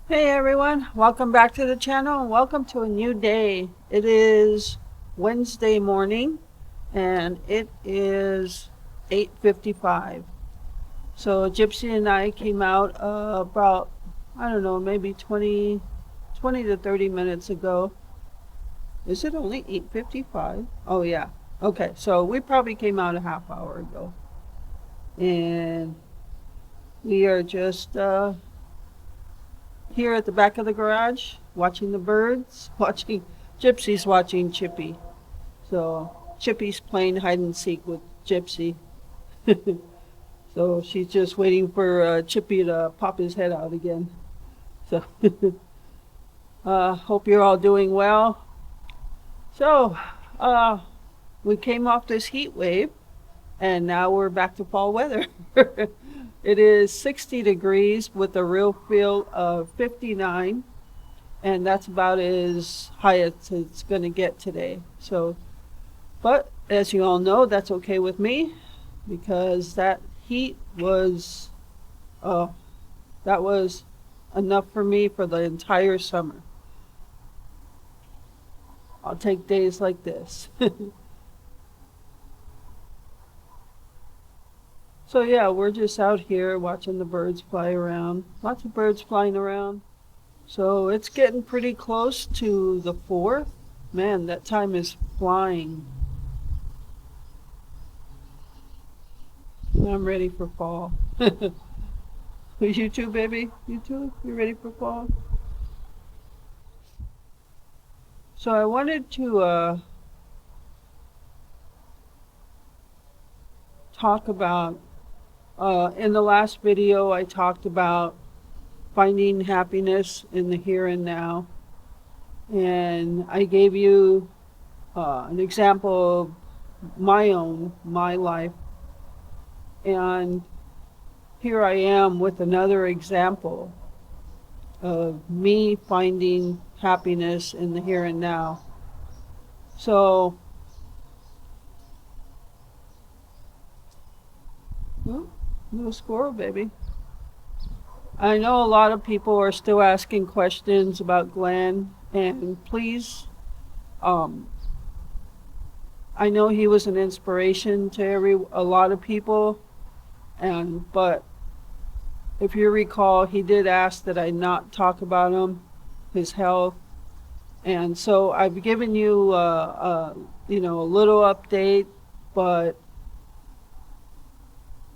Hey everyone, welcome back to the channel and welcome to a new day. It is Wednesday morning and it is 8:55. So Gypsy and I came out about, I don't know, maybe 20 to 30 minutes ago. Is it only 8:55? Oh yeah. Okay, so we probably came out a half hour ago. And we are just here at the back of the garage, watching the birds, watching Gypsy's watching Chippy. So Chippy's playing hide and seek with Gypsy. So she's just waiting for Chippy to pop his head out again. So hope you're all doing well. So uh, we came off this heat wave and now we're back to fall weather. It is 60 degrees with a real feel of 59, and that's about as high as it's going to get today. So, but as you all know, that's okay with me because that heat was, uh, that was enough for me for the entire summer. I'll take days like this. So yeah, we're just out here watching the birds fly around. Lots of birds flying around. So it's getting pretty close to the 4th. Man, that time is flying. I'm ready for fall. You too, baby? You too? You ready for fall? So I wanted to talk about, in the last video I talked about finding happiness in the here and now. And I gave you an example of my life. And here I am with another example of me finding happiness in the here and now. So, oh, no squirrel, baby. I know a lot of people are still asking questions about Glenn, and please, um, I know he was an inspiration to a lot of people, but if you recall, he did ask that I not talk about him, his health, and so I've given you, a little update, but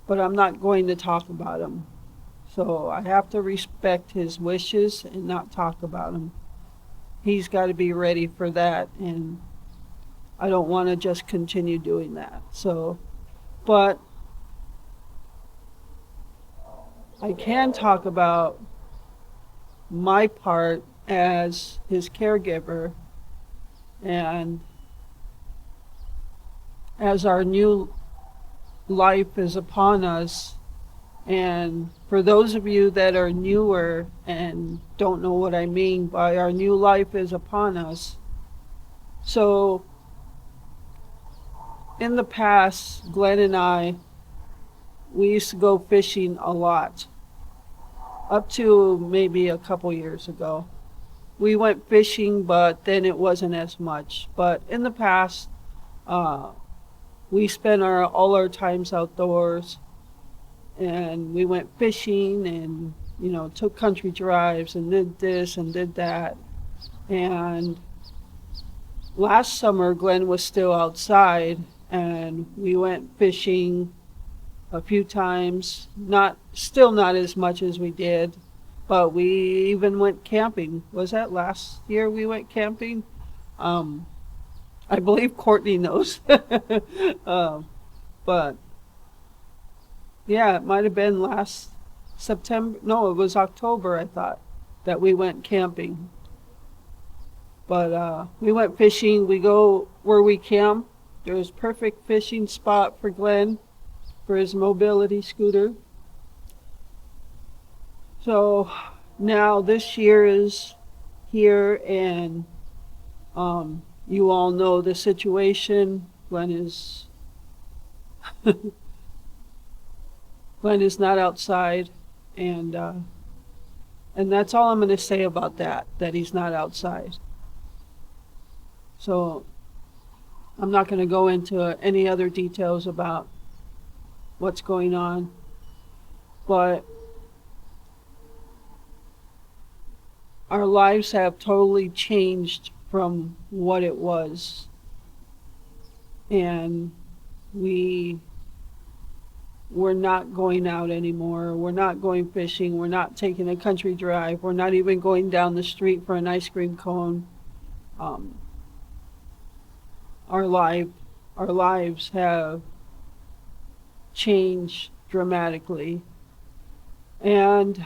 I'm not going to talk about him. So I have to respect his wishes and not talk about him. He's got to be ready for that, and I don't want to just continue doing that. So, but I can talk about my part as his caregiver and as our new life is upon us. And for those of you that are newer and don't know what I mean by our new life is upon us, so in the past, Glenn and I, we used to go fishing a lot. Up to maybe a couple years ago. We went fishing, but then it wasn't as much. But in the past, we spent all our times outdoors, and we went fishing and, took country drives and did this and did that. And last summer, Glenn was still outside, and we went fishing a few times, still not as much as we did, but we even went camping. Was that last year we went camping? I believe Courtney knows. But yeah, it might have been last September. No, it was October, I thought, that we went camping. But we went fishing. We go where we camp. There's perfect fishing spot for Glenn for his mobility scooter. So now this year is here, and you all know the situation. Glenn is Glenn is not outside, and And that's all I'm going to say about that he's not outside. So I'm not going to go into any other details about what's going on. But our lives have totally changed from what it was. And we're not going out anymore. We're not going fishing. We're not taking a country drive. We're not even going down the street for an ice cream cone. Our lives have changed dramatically. And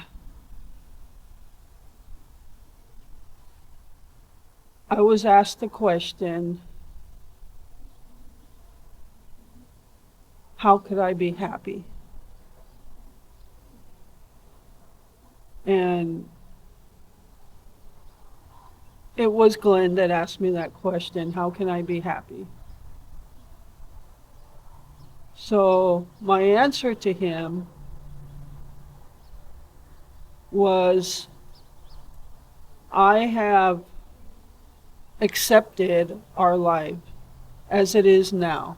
I was asked the question, how could I be happy? And it was Glenn that asked me that question, how can I be happy? So my answer to him was, I have accepted our life as it is now.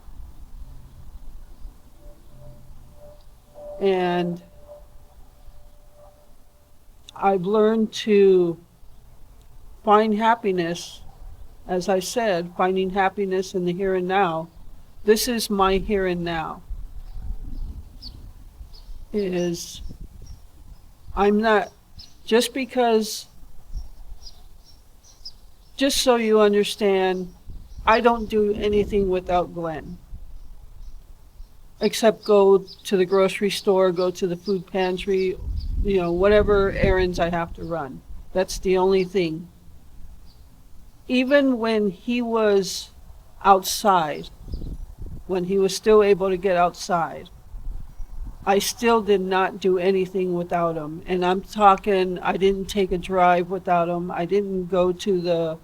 And I've learned to find happiness, as I said, finding happiness in the here and now. This is my here and now. I'm not, just so you understand, I don't do anything without Glenn. Except go to the grocery store, go to the food pantry, whatever errands I have to run. That's the only thing. Even when he was outside, when he was still able to get outside, I still did not do anything without him. And I'm talking, I didn't take a drive without him. I didn't go to the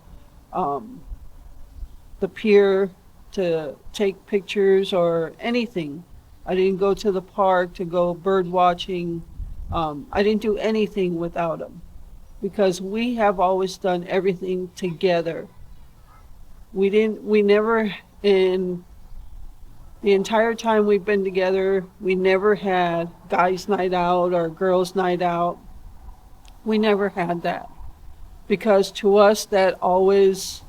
pier to take pictures or anything. I didn't go to the park to go bird watching. I didn't do anything without him, because we have always done everything together. We never, in the entire time we've been together, we never had guys' night out or girls' night out. We never had that, because to us that was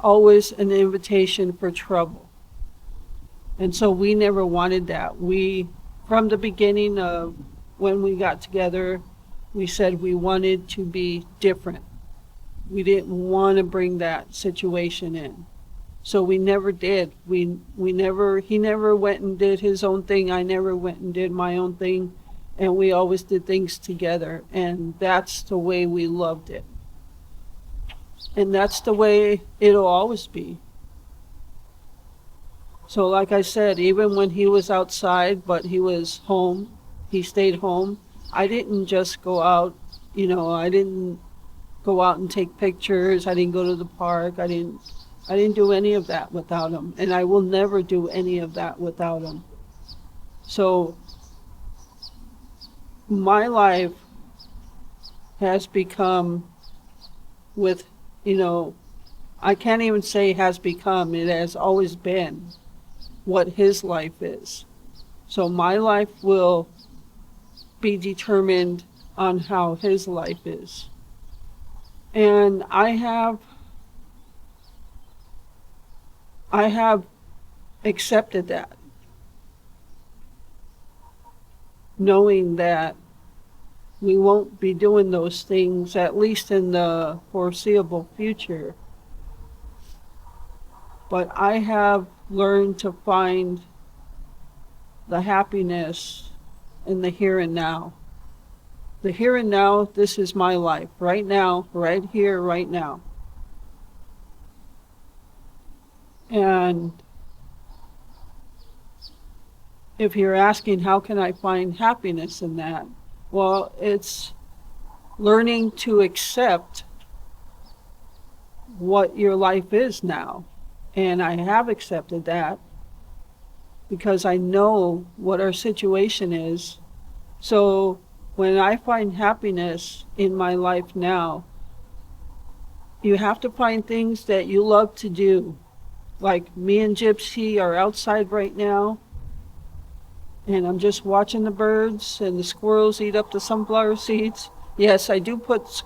always an invitation for trouble. And so we never wanted that. From the beginning of when we got together, we said we wanted to be different. We didn't want to bring that situation in. So we never did. He never went and did his own thing. I never went and did my own thing. And we always did things together. And that's the way we loved it. And that's the way it'll always be. So like I said, even when he was outside, but he was home, he stayed home, I didn't just go out, I didn't go out and take pictures. I didn't go to the park. I didn't do any of that without him. And I will never do any of that without him. So my life has become I can't even say has become, it has always been what his life is. So my life will be determined on how his life is. And I have accepted that, knowing that we won't be doing those things, at least in the foreseeable future. But I have learned to find the happiness in the here and now. The here and now, this is my life, right now, right here, right now. And if you're asking how can I find happiness in that, well, it's learning to accept what your life is now. And I have accepted that because I know what our situation is. So when I find happiness in my life now, you have to find things that you love to do. Like me and Gypsy are outside right now, and I'm just watching the birds and the squirrels eat up the sunflower seeds. Yes, I do put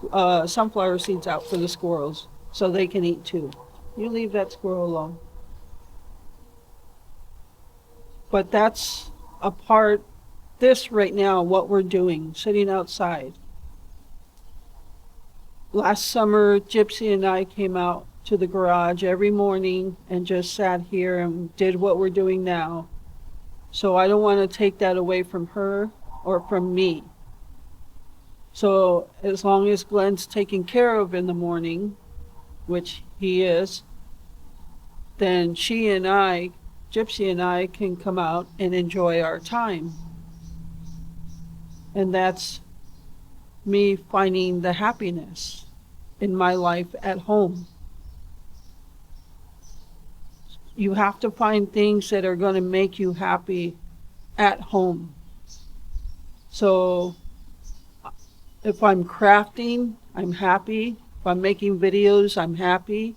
sunflower seeds out for the squirrels so they can eat too. You leave that squirrel alone. But that's a part, this right now, what we're doing, sitting outside. Last summer, Gypsy and I came out to the garage every morning and just sat here and did what we're doing now. So I don't want to take that away from her or from me. So as long as Glenn's taken care of in the morning, which he is, then she and I, Gypsy and I, can come out and enjoy our time. And that's me finding the happiness in my life at home. You have to find things that are going to make you happy at home. So if I'm crafting, I'm happy. If I'm making videos, I'm happy.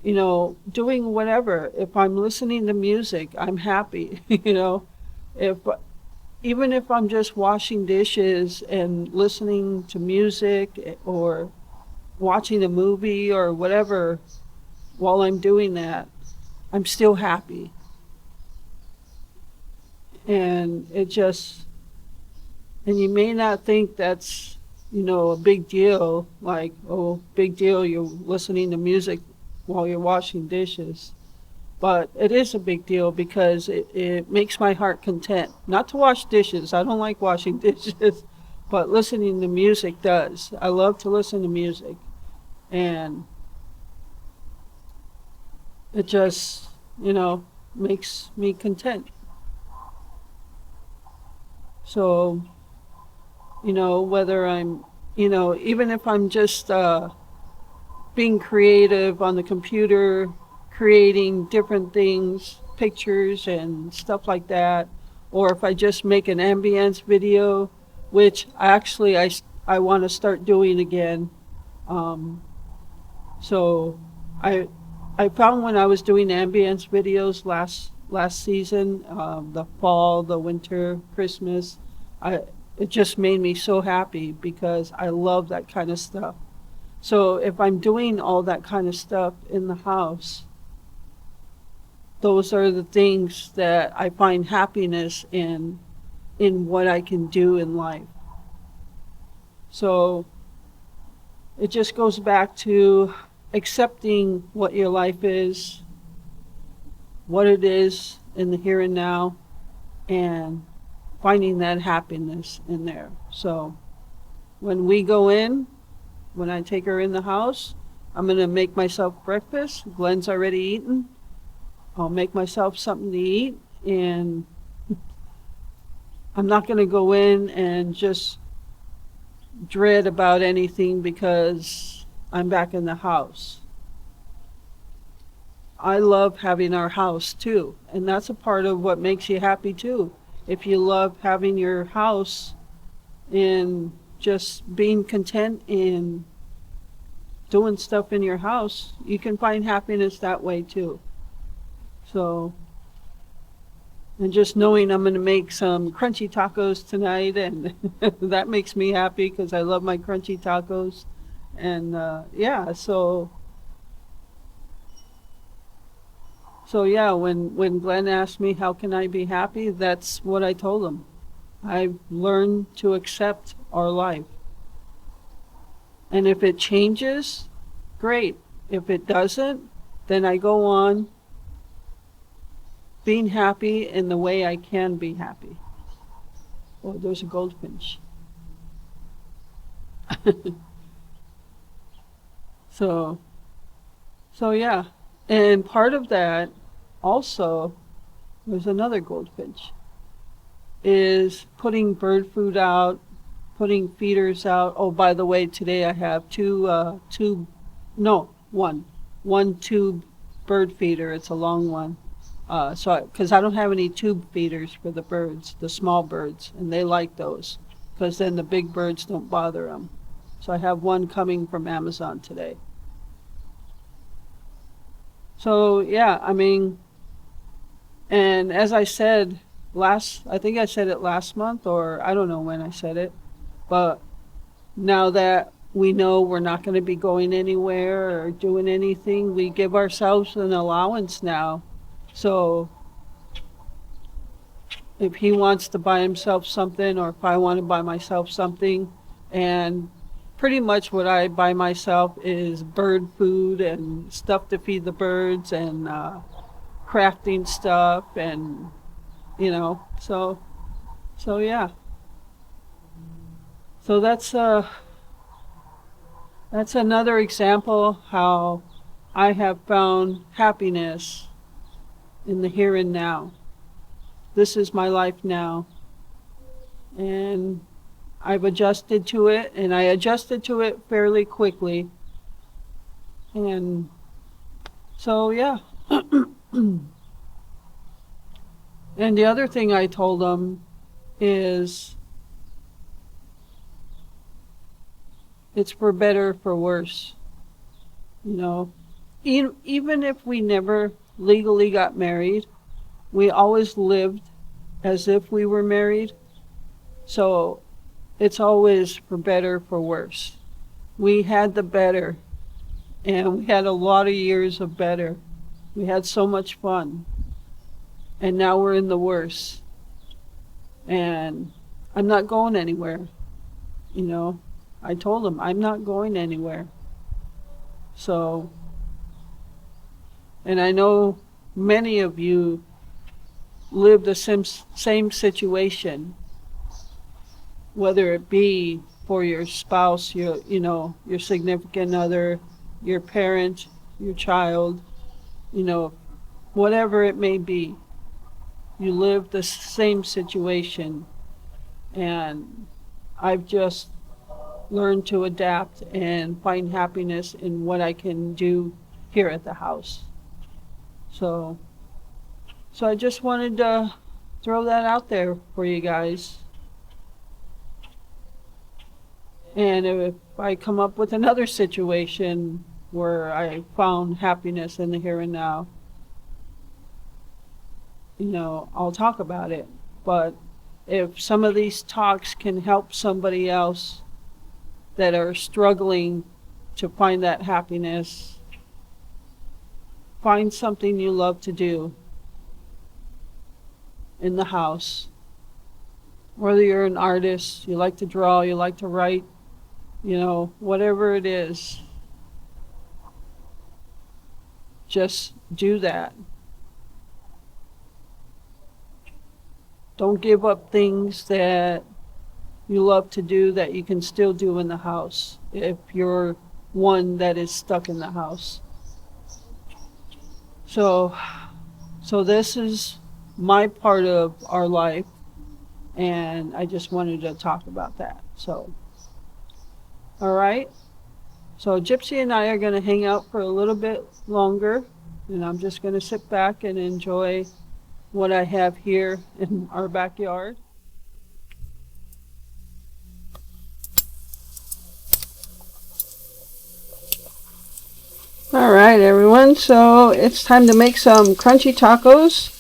You know, doing whatever. If I'm listening to music, I'm happy. You know, even if I'm just washing dishes and listening to music or watching a movie or whatever, while I'm doing that, I'm still happy. And and you may not think that's, you know, a big deal, like, oh, big deal, you're listening to music while you're washing dishes. But it is a big deal because it makes my heart content. Not to wash dishes, I don't like washing dishes, but listening to music does. I love to listen to music. And it just, you know, makes me content. So, you know, whether I'm, you know, even if I'm just being creative on the computer, creating different things, pictures and stuff like that, or if I just make an ambience video, which I want to start doing again. So I found when I was doing ambience videos last season, the fall, the winter, Christmas, it just made me so happy because I love that kind of stuff. So if I'm doing all that kind of stuff in the house, those are the things that I find happiness in what I can do in life. So it just goes back to accepting what your life is, what it is in the here and now, and finding that happiness in there. So when we go in, when I take her in the house, I'm going to make myself breakfast. Glenn's already eaten. I'll make myself something to eat, and I'm not going to go in and just dread about anything because I'm back in the house. I love having our house too, and that's a part of what makes you happy too. If you love having your house and just being content in doing stuff in your house, you can find happiness that way too. So, and just knowing I'm going to make some crunchy tacos tonight, and that makes me happy because I love my crunchy tacos. And yeah, so yeah, when Glenn asked me how can I be happy, that's what I told him. I've learned to accept our life. And if it changes, great. If it doesn't, then I go on being happy in the way I can be happy. Oh, there's a goldfinch. So yeah. And part of that also, there's another goldfinch, is putting bird food out, putting feeders out. Oh, by the way, today I have one tube bird feeder. It's a long one. Because I don't have any tube feeders for the birds, the small birds, and they like those because then the big birds don't bother them. So I have one coming from Amazon today. So yeah, I mean, and as I said I think I said it last month, or I don't know when I said it, but now that we know we're not going to be going anywhere or doing anything, we give ourselves an allowance now. So if he wants to buy himself something, or if I want to buy myself something, and pretty much what I buy myself is bird food and stuff to feed the birds, and crafting stuff, and so yeah. So that's another example how I have found happiness in the here and now. This is my life now, and I've adjusted to it, and I adjusted to it fairly quickly. And so yeah. And the other thing I told them is, it's for better, for worse. Even if we never legally got married, we always lived as if we were married. So it's always for better, for worse. We had the better, and we had a lot of years of better. We had so much fun. And now we're in the worse. And I'm not going anywhere. I told him I'm not going anywhere. So, and I know many of you live the same situation, whether it be for your spouse, your significant other, your parent, your child, whatever it may be. You live the same situation, and I've just learned to adapt and find happiness in what I can do here at the house. So I just wanted to throw that out there for you guys. And if I come up with another situation where I found happiness in the here and now, I'll talk about it. But if some of these talks can help somebody else that are struggling to find that happiness, find something you love to do in the house. Whether you're an artist, you like to draw, you like to write, whatever it is, just do that. Don't give up things that you love to do that you can still do in the house if you're one that is stuck in the house. So this is my part of our life, and I just wanted to talk about that. So, all right. So Gypsy and I are going to hang out for a little bit longer, and I'm just going to sit back and enjoy what I have here in our backyard. All right, everyone, so it's time to make some crunchy tacos.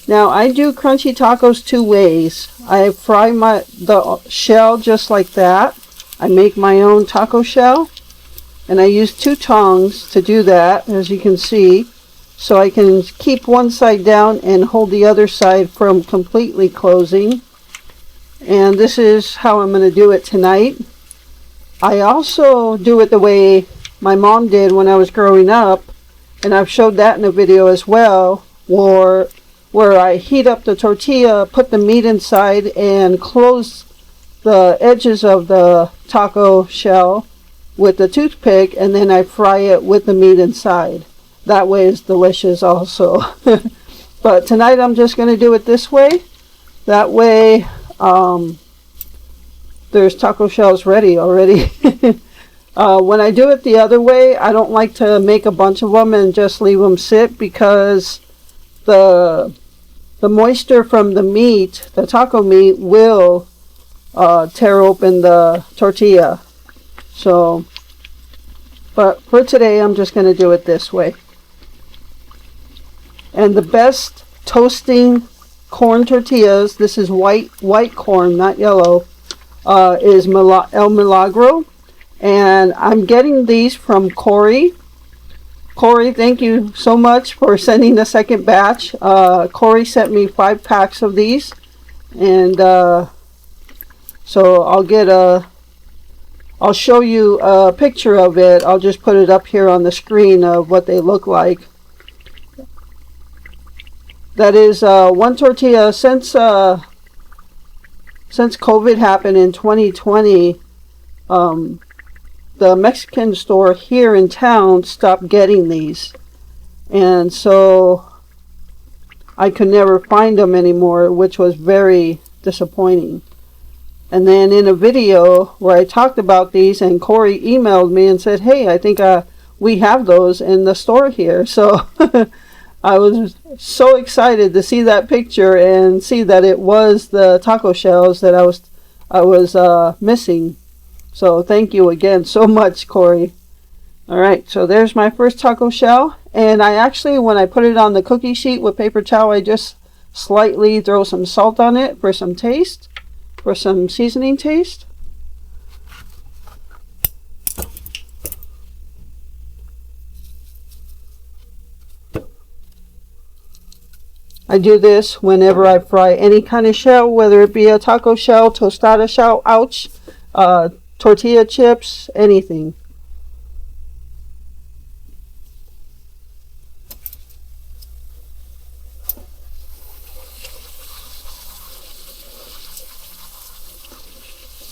Now, I do crunchy tacos two ways. I fry the shell just like that. I make my own taco shell, and I use 2 tongs to do that, as you can see, so I can keep one side down and hold the other side from completely closing. And this is how I'm going to do it tonight. I also do it the way my mom did when I was growing up, and I've showed that in a video as well, where I heat up the tortilla, put the meat inside, and close the edges of the taco shell with the toothpick, and then I fry it with the meat inside. That way it's delicious also. But tonight I'm just going to do it this way. That way there's taco shells ready already. When I do it the other way, I don't like to make a bunch of them and just leave them sit, because the moisture from the meat, the taco meat, will tear open the tortilla. So, but for today, I'm just going to do it this way. And the best toasting corn tortillas, this is white corn, not yellow, is El Milagro. And I'm getting these from Corey. Corey, thank you so much for sending the second batch. Corey sent me 5 packs of these. And so I'll show you a picture of it. I'll just put it up here on the screen of what they look like. That is one tortilla. Since COVID happened in 2020, the Mexican store here in town stopped getting these, and so I could never find them anymore, which was very disappointing. And then in a video where I talked about these, and Corey emailed me and said, hey, I think we have those in the store here. So I was so excited to see that picture and see that it was the taco shells that I was missing. So thank you again so much, Corey. All right, so there's my first taco shell. And I actually, when I put it on the cookie sheet with paper towel, I just slightly throw some salt on it for some taste, for some seasoning taste. I do this whenever I fry any kind of shell, whether it be a taco shell, tostada shell, ouch, tortilla chips, anything.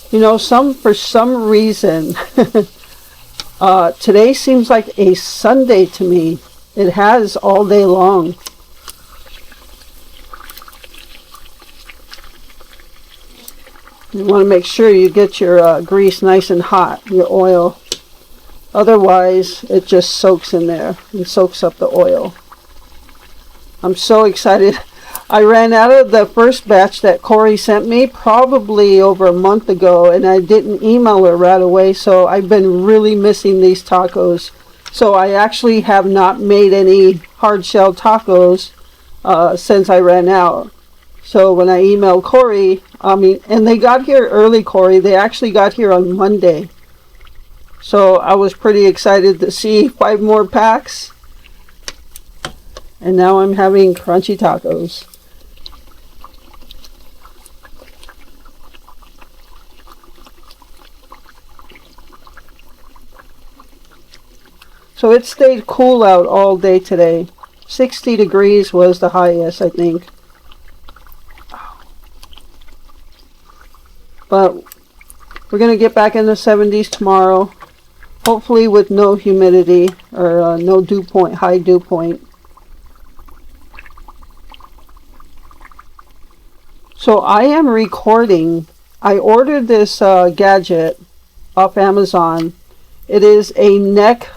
You know, for some reason, today seems like a Sunday to me. It has all day long. You want to make sure you get your grease nice and hot, your oil. Otherwise, it just soaks in there and soaks up the oil. I'm so excited. I ran out of the first batch that Corey sent me probably over a month ago, and I didn't email her right away, so I've been really missing these tacos. So I actually have not made any hard shell tacos since I ran out. So when I emailed Corey, and they got here early, Corey. They actually got here on Monday. So I was pretty excited to see 5 more packs. And now I'm having crunchy tacos. So it stayed cool out all day today. 60 degrees was the highest, I think. But we're going to get back in the 70s tomorrow. Hopefully with no humidity or no dew point, high dew point. So I am recording. I ordered this gadget off Amazon. It is a neck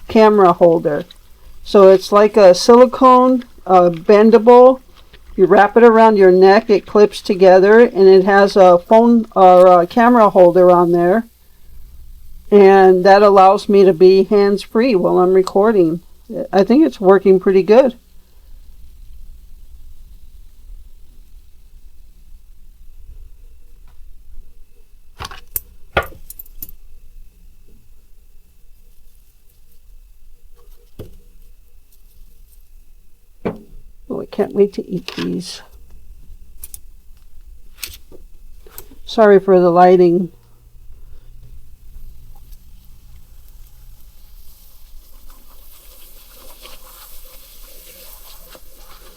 camera holder. So it's like a silicone bendable. You wrap it around your neck, it clips together, and it has a phone or a camera holder on there. And that allows me to be hands-free while I'm recording. I think it's working pretty good. Oh, I can't wait to eat these. Sorry for the lighting.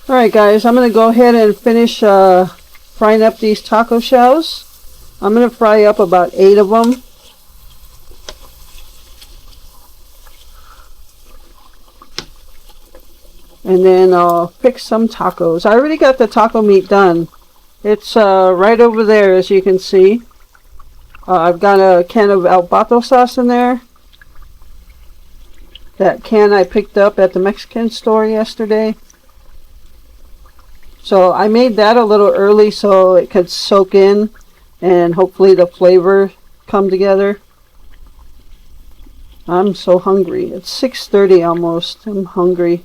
Alright guys, I'm going to go ahead and finish frying up these taco shells. I'm going to fry up about 8 of them. And then I'll pick some tacos. I already got the taco meat done. It's right over there, as you can see. I've got a can of El Pato sauce in there. That can I picked up at the Mexican store yesterday. So I made that a little early so it could soak in. and hopefully the flavor come together. I'm so hungry. It's 6:30 almost. I'm hungry.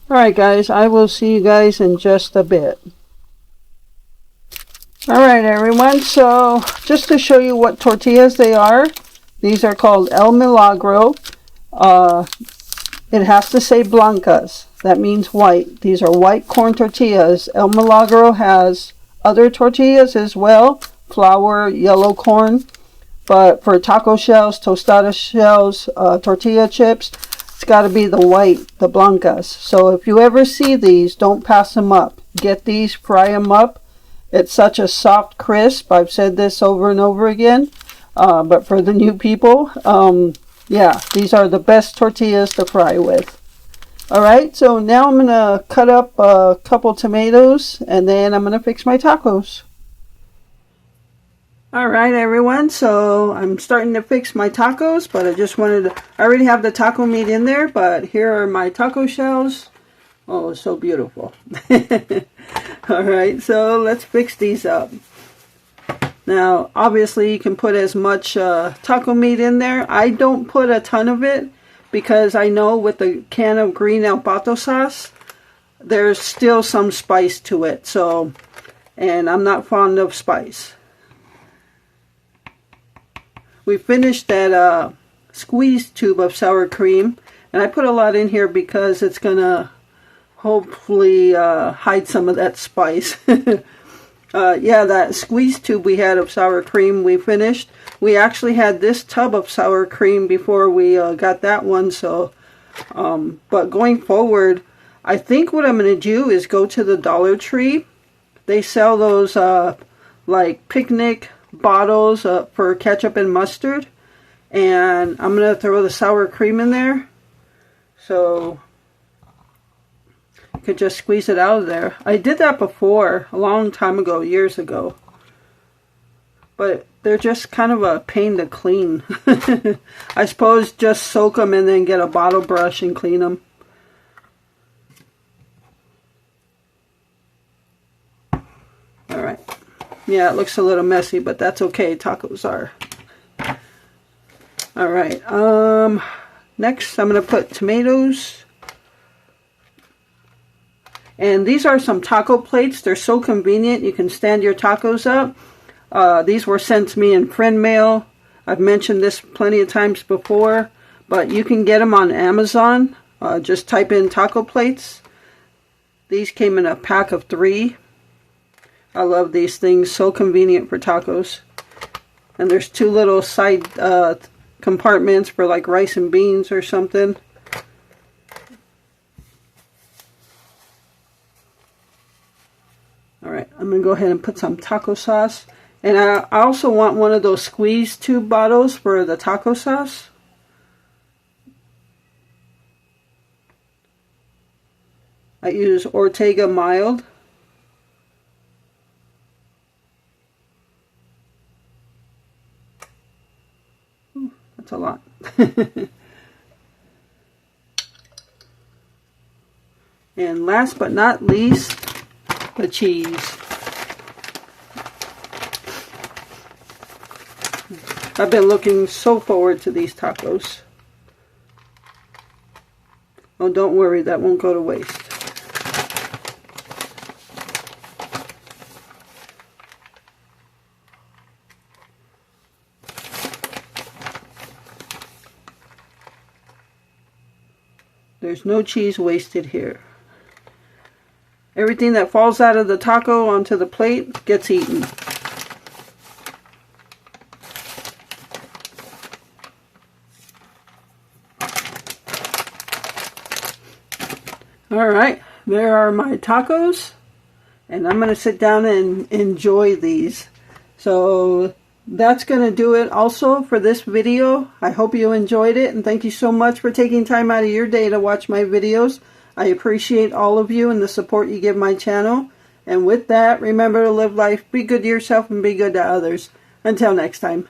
Alright guys, I will see you guys in just a bit. Alright everyone, so just to show you what tortillas they are, these are called El Milagro. It has to say blancas. That means white. These are white corn tortillas. El Milagro has other tortillas as well, flour, yellow corn. But for taco shells, tostada shells, tortilla chips, it's got to be the white, the blancas. So if you ever see these, don't pass them up. Get these, fry them up. It's such a soft crisp. I've said this over and over again. But for the new people, yeah, these are the best tortillas to fry with. Alright, so now I'm going to cut up a couple tomatoes and then I'm going to fix my tacos. Alright everyone, so I'm starting to fix my tacos, but I already have the taco meat in there, but here are my taco shells. Oh, so beautiful. Alright, so let's fix these up. Now, obviously you can put as much taco meat in there. I don't put a ton of it because I know with the can of green El Pato sauce, there's still some spice to it. So, and I'm not fond of spice. We finished that squeeze tube of sour cream, and I put a lot in here because it's gonna hopefully hide some of that spice. Yeah, that squeeze tube we had of sour cream we finished. We actually had this tub of sour cream before we got that one. So, but going forward, I think what I'm gonna do is go to the Dollar Tree. They sell those like picnic bottles for ketchup and mustard, and I'm gonna throw the sour cream in there so I could just squeeze it out of there. I did that before a long time ago, years ago, but they're just kind of a pain to clean. I suppose just soak them and then get a bottle brush and clean them. Alright. Yeah, it looks a little messy, but that's okay. Tacos are. Alright, next I'm going to put tomatoes. And these are some taco plates. They're so convenient. You can stand your tacos up. These were sent to me in friend mail. I've mentioned this plenty of times before, but you can get them on Amazon. Just type in taco plates. These came in a pack of 3. I love these things, so convenient for tacos. And there's 2 little side compartments for like rice and beans or something. Alright, I'm going to go ahead and put some taco sauce. And I also want one of those squeeze tube bottles for the taco sauce. I use Ortega Mild. That's a lot. And last but not least, the cheese. I've been looking so forward to these tacos. Oh, don't worry, that won't go to waste. There's no cheese wasted here. Everything that falls out of the taco onto the plate gets eaten. Alright, there are my tacos. And I'm going to sit down and enjoy these. So that's going to do it also for this video. I hope you enjoyed it, and thank you so much for taking time out of your day to watch my videos. I appreciate all of you and the support you give my channel. And with that, remember to live life, be good to yourself, and be good to others. Until next time.